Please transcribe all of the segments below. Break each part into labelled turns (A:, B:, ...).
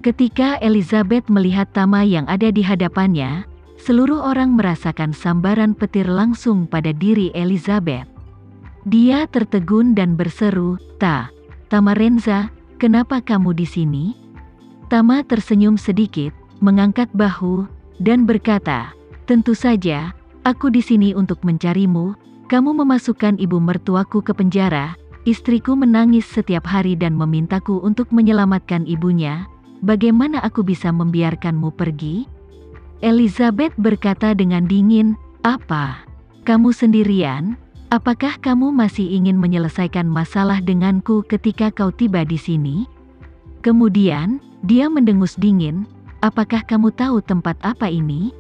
A: Ketika Elizabeth melihat Tama yang ada di hadapannya, seluruh orang merasakan sambaran petir langsung pada diri Elizabeth. Dia tertegun dan berseru, Tama Renza, kenapa kamu di sini?" Tama tersenyum sedikit, mengangkat bahu, dan berkata, "Tentu saja, aku di sini untuk mencarimu. Kamu memasukkan ibu mertuaku ke penjara, istriku menangis setiap hari dan memintaku untuk menyelamatkan ibunya. Bagaimana aku bisa membiarkanmu pergi?" Elizabeth berkata dengan dingin, "Apa? Kamu sendirian? Apakah kamu masih ingin menyelesaikan masalah denganku ketika kau tiba di sini?" Kemudian, dia mendengus dingin, "Apakah kamu tahu tempat apa ini?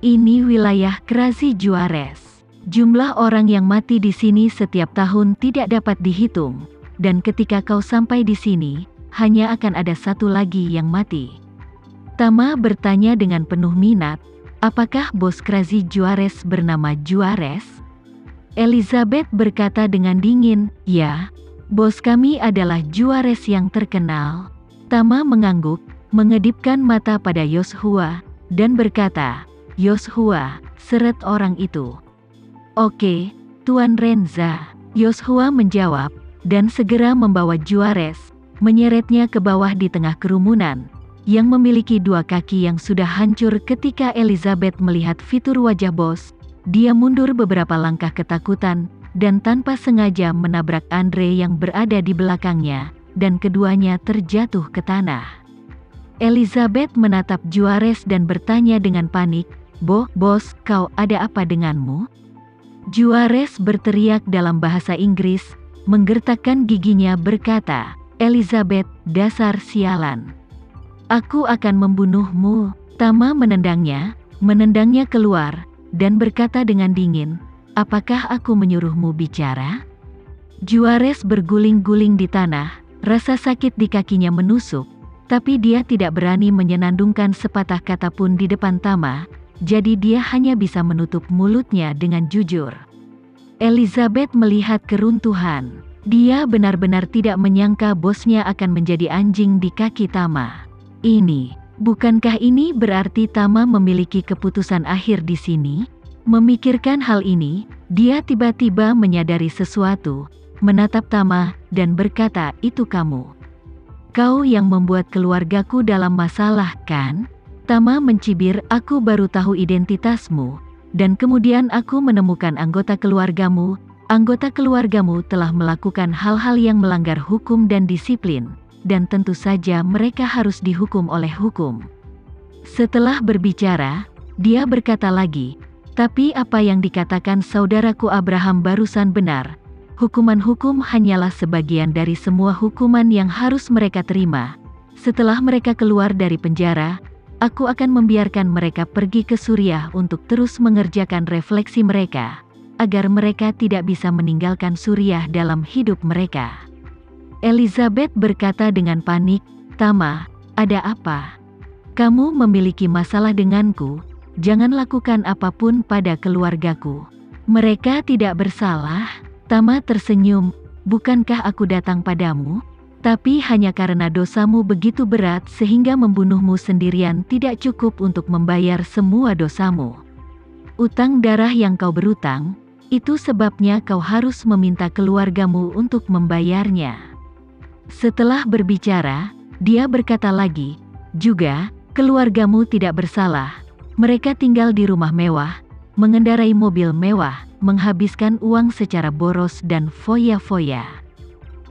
A: Ini wilayah Krazi Juarez. Jumlah orang yang mati di sini setiap tahun tidak dapat dihitung, dan ketika kau sampai di sini, hanya akan ada satu lagi yang mati." Tama bertanya dengan penuh minat, "Apakah bos Krazi Juarez bernama Juarez?" Elizabeth berkata dengan dingin, "Ya, bos kami adalah Juarez yang terkenal." Tama mengangguk, mengedipkan mata pada Yoshua, dan berkata, "Yoshua," seret orang itu. "Oke, Tuan Renza." Yoshua menjawab, dan segera membawa Juarez, menyeretnya ke bawah di tengah kerumunan, yang memiliki dua kaki yang sudah hancur. Ketika Elizabeth melihat fitur wajah bos, dia mundur beberapa langkah ketakutan, dan tanpa sengaja menabrak Andre yang berada di belakangnya, dan keduanya terjatuh ke tanah. Elizabeth menatap Juarez dan bertanya dengan panik, Bos, kau ada apa denganmu?" Juarez berteriak dalam bahasa Inggris, menggertakkan giginya berkata, "Elizabeth, dasar sialan. Aku akan membunuhmu." Tama menendangnya keluar, dan berkata dengan dingin, "Apakah aku menyuruhmu bicara?" Juarez berguling-guling di tanah, rasa sakit di kakinya menusuk, tapi dia tidak berani menyenandungkan sepatah kata pun di depan Tama, jadi dia hanya bisa menutup mulutnya dengan jujur. Elizabeth melihat keruntuhan. Dia benar-benar tidak menyangka bosnya akan menjadi anjing di kaki Tama. Bukankah ini berarti Tama memiliki keputusan akhir di sini? Memikirkan hal ini, dia tiba-tiba menyadari sesuatu, menatap Tama, dan berkata, "Itu kamu. Kau yang membuat keluargaku dalam masalah, kan?" Tama mencibir, "Aku baru tahu identitasmu, dan kemudian aku menemukan anggota keluargamu. Anggota keluargamu telah melakukan hal-hal yang melanggar hukum dan disiplin, dan tentu saja mereka harus dihukum oleh hukum." Setelah berbicara, dia berkata lagi, "Tapi apa yang dikatakan saudaraku Abraham barusan benar. Hukuman hanyalah sebagian dari semua hukuman yang harus mereka terima. Setelah mereka keluar dari penjara, aku akan membiarkan mereka pergi ke Suriah untuk terus mengerjakan refleksi mereka, agar mereka tidak bisa meninggalkan Suriah dalam hidup mereka." Elizabeth berkata dengan panik, "Tama, ada apa? Kamu memiliki masalah denganku, jangan lakukan apapun pada keluargaku. Mereka tidak bersalah." Tama tersenyum, "Bukankah aku datang padamu? Tapi hanya karena dosamu begitu berat sehingga membunuhmu sendirian tidak cukup untuk membayar semua dosamu. Utang darah yang kau berutang, itu sebabnya kau harus meminta keluargamu untuk membayarnya." Setelah berbicara, dia berkata lagi, "Juga, keluargamu tidak bersalah. Mereka tinggal di rumah mewah, mengendarai mobil mewah, menghabiskan uang secara boros dan foya-foya.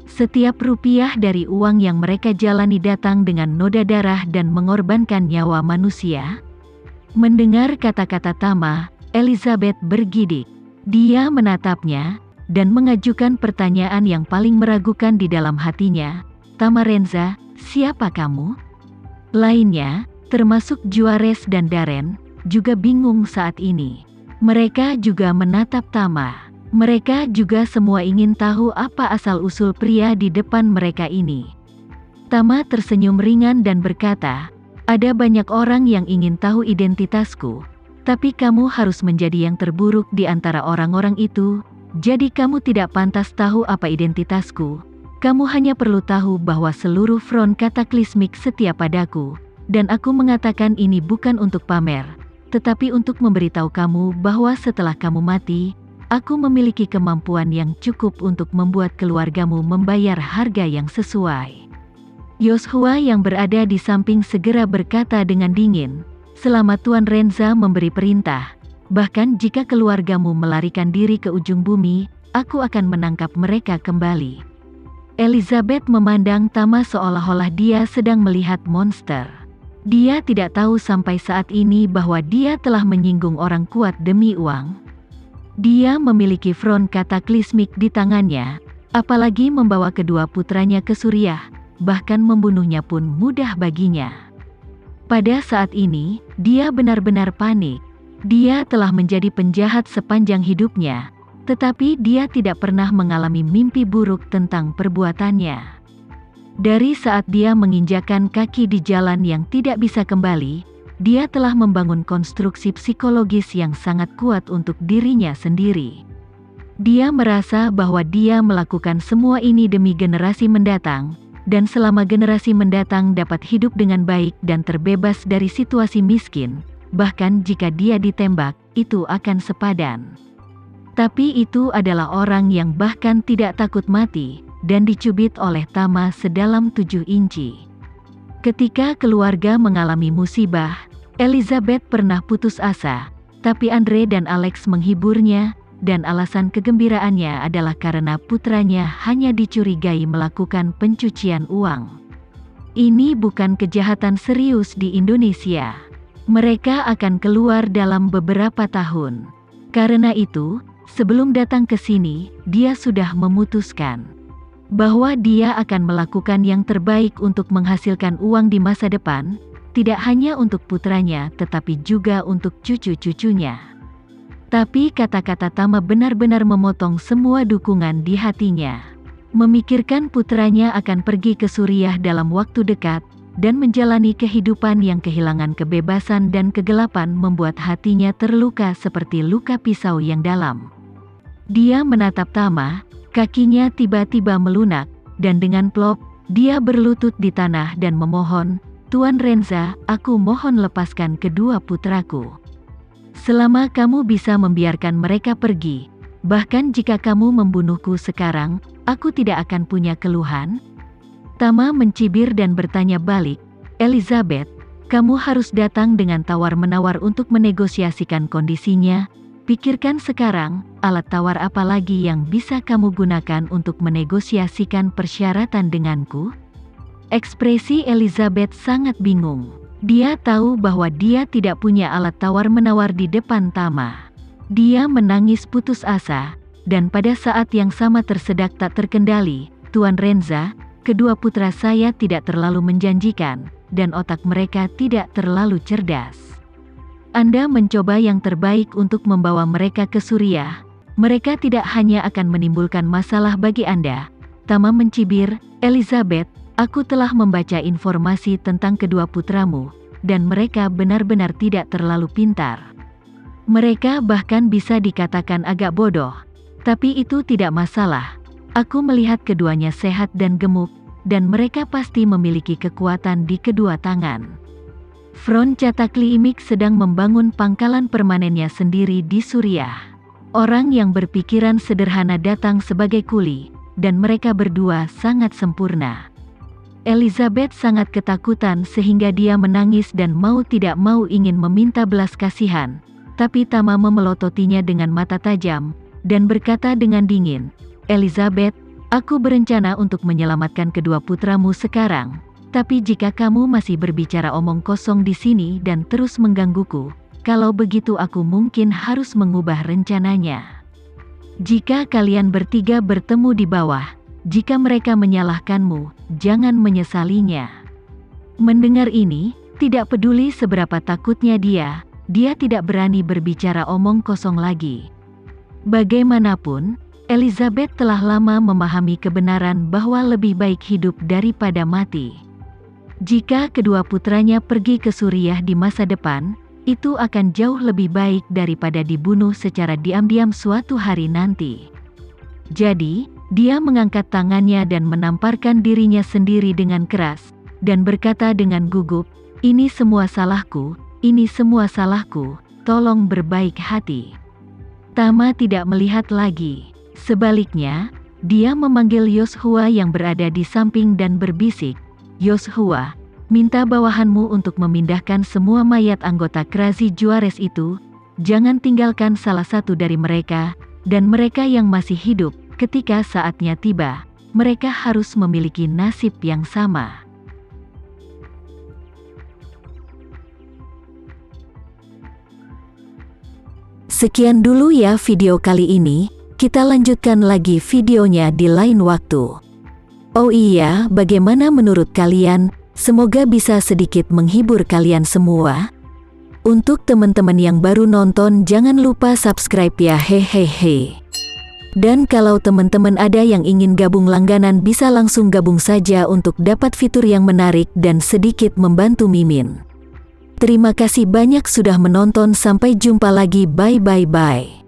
A: Setiap rupiah dari uang yang mereka jalani datang dengan noda darah dan mengorbankan nyawa manusia." Mendengar kata-kata Tama, Elizabeth bergidik. Dia menatapnya, dan mengajukan pertanyaan yang paling meragukan di dalam hatinya, "Tama Renza, siapa kamu?" Lainnya, termasuk Juarez dan Darren, juga bingung saat ini. Mereka juga menatap Tama. Mereka juga semua ingin tahu apa asal-usul pria di depan mereka ini. Tama tersenyum ringan dan berkata, "Ada banyak orang yang ingin tahu identitasku, tapi kamu harus menjadi yang terburuk di antara orang-orang itu, jadi kamu tidak pantas tahu apa identitasku. Kamu hanya perlu tahu bahwa seluruh front kataklismik setia padaku, dan aku mengatakan ini bukan untuk pamer, tetapi untuk memberitahu kamu bahwa setelah kamu mati, aku memiliki kemampuan yang cukup untuk membuat keluargamu membayar harga yang sesuai. Yoshua yang berada di samping segera berkata dengan dingin, selama Tuan Renza memberi perintah, bahkan jika keluargamu melarikan diri ke ujung bumi, aku akan menangkap mereka kembali. Elizabeth memandang Tama seolah-olah dia sedang melihat monster. Dia tidak tahu sampai saat ini bahwa dia telah menyinggung orang kuat demi uang. Dia memiliki front kataklismik di tangannya, apalagi membawa kedua putranya ke Suriah, bahkan membunuhnya pun mudah baginya. Pada saat ini, dia benar-benar panik. Dia telah menjadi penjahat sepanjang hidupnya, tetapi dia tidak pernah mengalami mimpi buruk tentang perbuatannya. Dari saat dia menginjakkan kaki di jalan yang tidak bisa kembali, dia telah membangun konstruksi psikologis yang sangat kuat untuk dirinya sendiri. Dia merasa bahwa dia melakukan semua ini demi generasi mendatang, dan selama generasi mendatang dapat hidup dengan baik dan terbebas dari situasi miskin, bahkan jika dia ditembak, itu akan sepadan. Tapi itu adalah orang yang bahkan tidak takut mati, dan dicubit oleh Tama sedalam 7 inci. Ketika keluarga mengalami musibah, Elizabeth pernah putus asa, tapi Andre dan Alex menghiburnya, dan alasan kegembiraannya adalah karena putranya hanya dicurigai melakukan pencucian uang. Ini bukan kejahatan serius di Indonesia. Mereka akan keluar dalam beberapa tahun. Karena itu, sebelum datang ke sini, dia sudah memutuskan bahwa dia akan melakukan yang terbaik untuk menghasilkan uang di masa depan, tidak hanya untuk putranya tetapi juga untuk cucu-cucunya. Tapi kata-kata Tama benar-benar memotong semua dukungan di hatinya. Memikirkan putranya akan pergi ke Suriah dalam waktu dekat, dan menjalani kehidupan yang kehilangan kebebasan dan kegelapan membuat hatinya terluka seperti luka pisau yang dalam. Dia menatap Tama, kakinya tiba-tiba melunak, dan dengan plop, dia berlutut di tanah dan memohon, Tuan Renza, aku mohon lepaskan kedua putraku. Selama kamu bisa membiarkan mereka pergi, bahkan jika kamu membunuhku sekarang, aku tidak akan punya keluhan. Tama mencibir dan bertanya balik, Elizabeth, kamu harus datang dengan tawar-menawar untuk menegosiasikan kondisinya. Pikirkan sekarang, alat tawar apa lagi yang bisa kamu gunakan untuk menegosiasikan persyaratan denganku? Ekspresi Elizabeth sangat bingung. Dia tahu bahwa dia tidak punya alat tawar-menawar di depan Tama. Dia menangis putus asa, dan pada saat yang sama tersedak tak terkendali, Tuan Renza, kedua putra saya tidak terlalu menjanjikan, dan otak mereka tidak terlalu cerdas. Anda mencoba yang terbaik untuk membawa mereka ke Suriah. Mereka tidak hanya akan menimbulkan masalah bagi Anda. Tama mencibir, Elizabeth, aku telah membaca informasi tentang kedua putramu, dan mereka benar-benar tidak terlalu pintar. Mereka bahkan bisa dikatakan agak bodoh, tapi itu tidak masalah. Aku melihat keduanya sehat dan gemuk, dan mereka pasti memiliki kekuatan di kedua tangan. Front Kataklismik sedang membangun pangkalan permanennya sendiri di Suriah. Orang yang berpikiran sederhana datang sebagai kuli, dan mereka berdua sangat sempurna. Elizabeth sangat ketakutan sehingga dia menangis dan mau tidak mau ingin meminta belas kasihan, tapi Tama memelototinya dengan mata tajam, dan berkata dengan dingin, Elizabeth, aku berencana untuk menyelamatkan kedua putramu sekarang, tapi jika kamu masih berbicara omong kosong di sini dan terus menggangguku, kalau begitu aku mungkin harus mengubah rencananya. Jika kalian bertiga bertemu di bawah, jika mereka menyalahkanmu, jangan menyesalinya. Mendengar ini, tidak peduli seberapa takutnya dia tidak berani berbicara omong kosong lagi. Bagaimanapun, Elizabeth telah lama memahami kebenaran bahwa lebih baik hidup daripada mati. Jika kedua putranya pergi ke Suriah di masa depan, itu akan jauh lebih baik daripada dibunuh secara diam-diam suatu hari nanti. Jadi, Dia mengangkat tangannya dan menamparkan dirinya sendiri dengan keras, dan berkata dengan gugup, "Ini semua salahku, ini semua salahku, tolong berbaik hati." Tama tidak melihat lagi. Sebaliknya, dia memanggil Yoshua yang berada di samping dan berbisik, "Yoshua, minta bawahanmu untuk memindahkan semua mayat anggota Krazi Juarez itu, jangan tinggalkan salah satu dari mereka, dan mereka yang masih hidup, ketika saatnya tiba, mereka harus memiliki nasib yang sama." Sekian dulu ya video kali ini, kita lanjutkan lagi videonya di lain waktu. Oh iya, bagaimana menurut kalian? Semoga bisa sedikit menghibur kalian semua. Untuk teman-teman yang baru nonton, jangan lupa subscribe ya, hehehe. Dan kalau teman-teman ada yang ingin gabung langganan, bisa langsung gabung saja untuk dapat fitur yang menarik dan sedikit membantu Mimin. Terima kasih banyak sudah menonton, sampai jumpa lagi, bye bye bye.